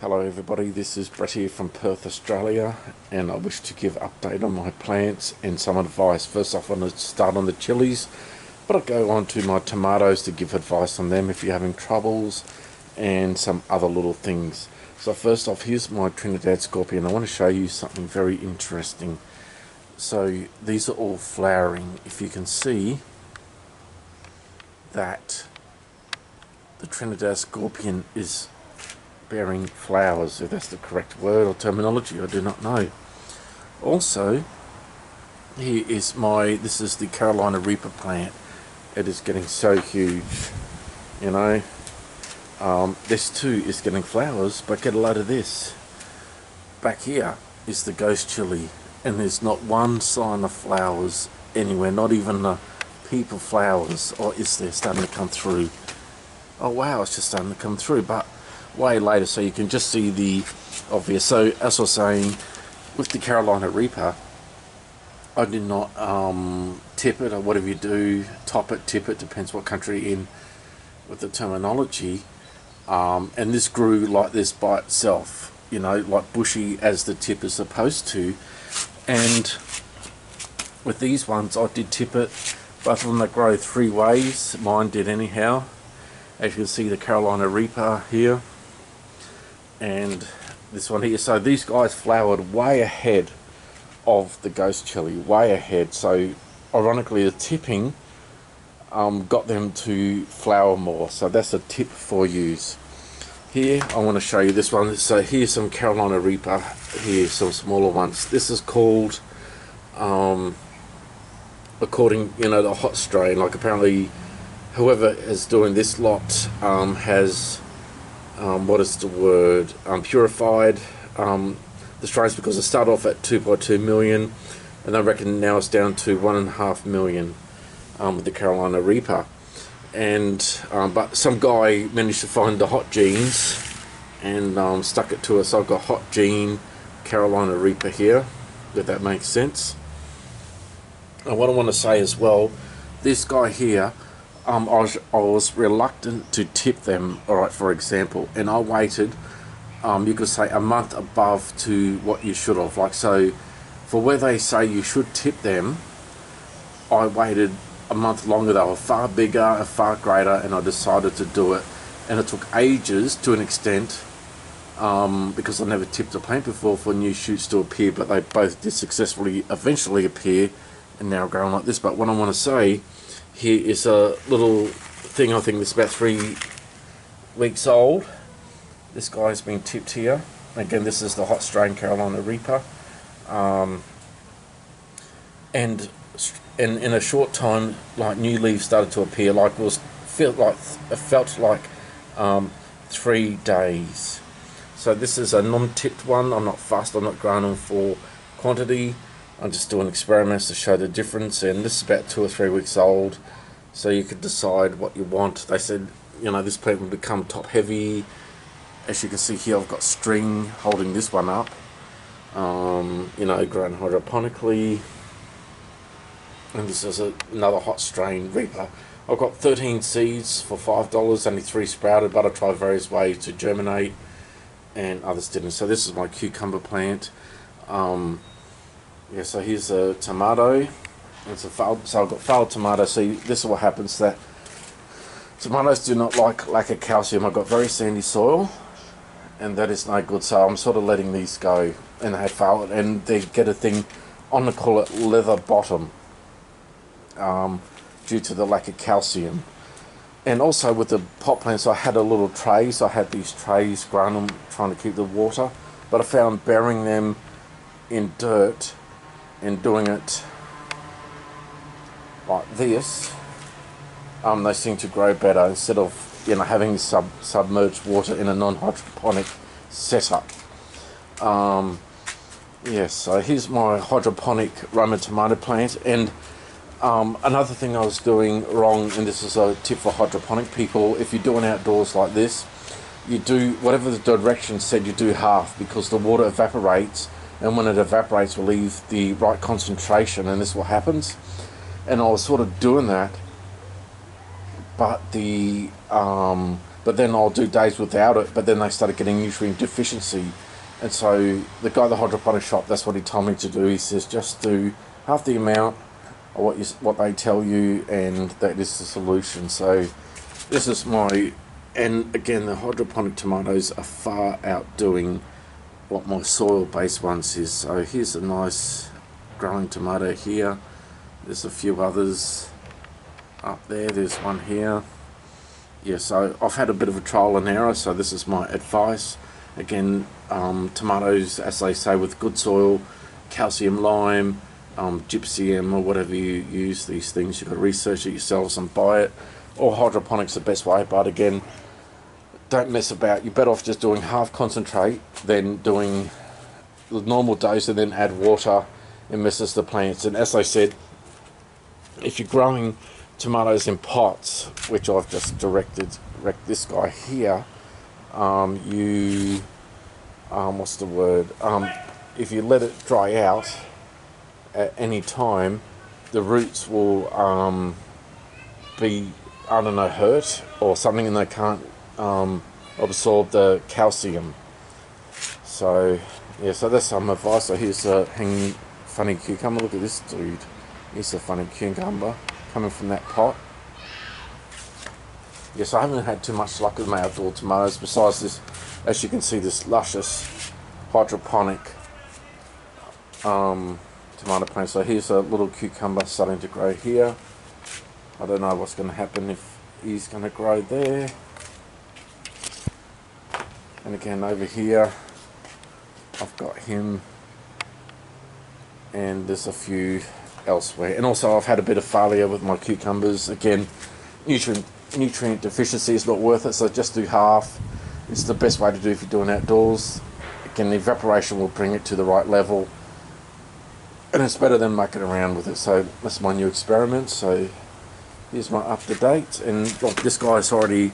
Hello everybody, this is Brett here from Perth, Australia, and I wish to give update on my plants and some advice. First off, I want to start on the chilies, but I'll go on to my tomatoes to give advice on them if you're having troubles, and some other little things. So first off, here's my Trinidad Scorpion. I want to show you something very interesting. So these are all flowering. If you can see that the Trinidad Scorpion is bearing flowers, if that's the correct word or terminology, I do not know. Also, here is this is the Carolina Reaper plant. It is getting so huge, you know. This too is getting flowers, but get a load of this. Back here is the ghost chili, and there's not one sign of flowers anywhere, not even a peep of flowers. Or is there starting to come through? Oh wow, it's just starting to come through, but way later, so you can just see the obvious. So as I was saying, with the Carolina Reaper, I did not tip it, or whatever you do, top it, tip it, depends what country you're in with the terminology. And this grew like this by itself, you know, like bushy as the tip is supposed to. And with these ones, I did tip it. Both of them, they grow three ways. Mine did anyhow. As you can see, the Carolina Reaper here, and this one here. So these guys flowered way ahead of the ghost chili, way ahead. So ironically, the tipping got them to flower more. So that's a tip for use. Here I want to show you this one. So here's some Carolina Reaper. Here's some smaller ones. This is called according, you know, the hot strain. Like apparently whoever is doing this lot has what is the word, purified the strains, because it started off at 2.2 million, and I reckon now it's down to 1.5 million with the Carolina Reaper. And but some guy managed to find the hot genes and stuck it to us. So I've got hot gene Carolina Reaper here, if that makes sense. And what I want to say as well, this guy here, I was reluctant to tip them, alright, for example, and I waited, you could say, a month above to what you should have. Like, so for where they say you should tip them, I waited a month longer. They were far bigger and far greater, and I decided to do it. And it took ages to an extent, because I never tipped a plant before, for new shoots to appear, but they both did successfully eventually appear and now growing like this. But what I want to say, here is a little thing. I think this is about 3 weeks old. This guy's been tipped here. Again, this is the hot strain Carolina Reaper. And in a short time, like, new leaves started to appear. Like it felt like 3 days. So this is a non-tipped one. I'm not fussed. I'm not growing them for quantity. I'm just doing experiments to show the difference, and this is about 2 or 3 weeks old, so you could decide what you want. They said, you know, this plant will become top heavy. As you can see here, I've got string holding this one up, you know, grown hydroponically. And this is another hot strain Reaper. I've got 13 seeds for $5, only 3 sprouted, but I tried various ways to germinate and others didn't. So this is my cucumber plant. Yeah, so here's a tomato. It's a failed, so I've got failed tomato. See, this is what happens, that tomatoes do not like lack of calcium. I've got very sandy soil, and that is no good. So I'm sort of letting these go, and they failed, and they get a thing, I'm gonna call it leather bottom, due to the lack of calcium. And also with the pot plants, I had a little tray, so I had these trays growing them, trying to keep the water, but I found burying them in dirt and doing it like this, they seem to grow better, instead of, you know, having submerged water in a non-hydroponic setup. Yes, so here's my hydroponic Roma tomato plant. And another thing I was doing wrong, and this is a tip for hydroponic people: if you're doing outdoors like this, you do whatever the directions said, you do half, because the water evaporates, and when it evaporates, will leave the right concentration, and this is what happens. And I was sort of doing that, but the but then I'll do days without it, but then they started getting nutrient deficiency. And so the guy at the hydroponic shop, that's what he told me to do. He says just do half the amount of what they tell you, and that is the solution. So this is my, and again, the hydroponic tomatoes are far outdoing what my soil based ones is. So here's a nice growing tomato here. There's a few others up there. There's one here. Yeah, so I've had a bit of a trial and error, so this is my advice. Again, tomatoes, as they say, with good soil, calcium lime, gypsum, or whatever you use, these things, you've got to research it yourselves and buy it. Or hydroponics the best way, but again, don't mess about. You're better off just doing half concentrate than doing the normal dose and then add water and messes the plants. And as I said, if you're growing tomatoes in pots, which I've just directed this guy here, what's the word, if you let it dry out at any time, the roots will be, I don't know, hurt or something, and they can't absorb the calcium. So yeah, so that's some advice. So here's a hanging funny cucumber. Look at this dude. Here's a funny cucumber coming from that pot. Yes, I haven't had too much luck with my outdoor tomatoes, besides this, as you can see, this luscious hydroponic tomato plant. So here's a little cucumber starting to grow here. I don't know what's going to happen if he's going to grow there. And again over here I've got him, and there's a few elsewhere. And also I've had a bit of failure with my cucumbers. Again, nutrient deficiency is not worth it, so just do half. It's the best way to do if you're doing outdoors. Again, the evaporation will bring it to the right level, and it's better than mucking around with it. So that's my new experiment. So here's my up to date, and look, this guy's already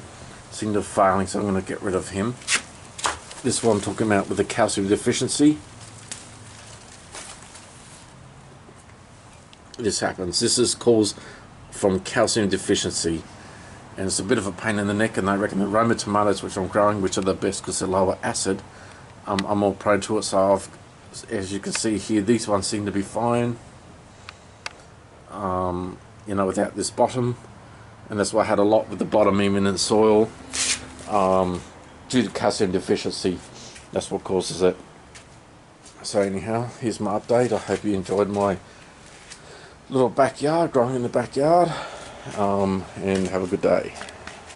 seemed to be failing, so I'm going to get rid of him. This one I'm talking about with the calcium deficiency. This happens. This is caused from calcium deficiency, and it's a bit of a pain in the neck. And they reckon the Roma tomatoes, which I'm growing, which are the best because they're lower acid, I'm more prone to it. So as you can see here, these ones seem to be fine. You know, without this bottom, and that's why I had a lot with the bottom, even in the soil, due to calcium deficiency. That's what causes it. So anyhow, here's my update. I hope you enjoyed my little backyard, growing in the backyard, and have a good day.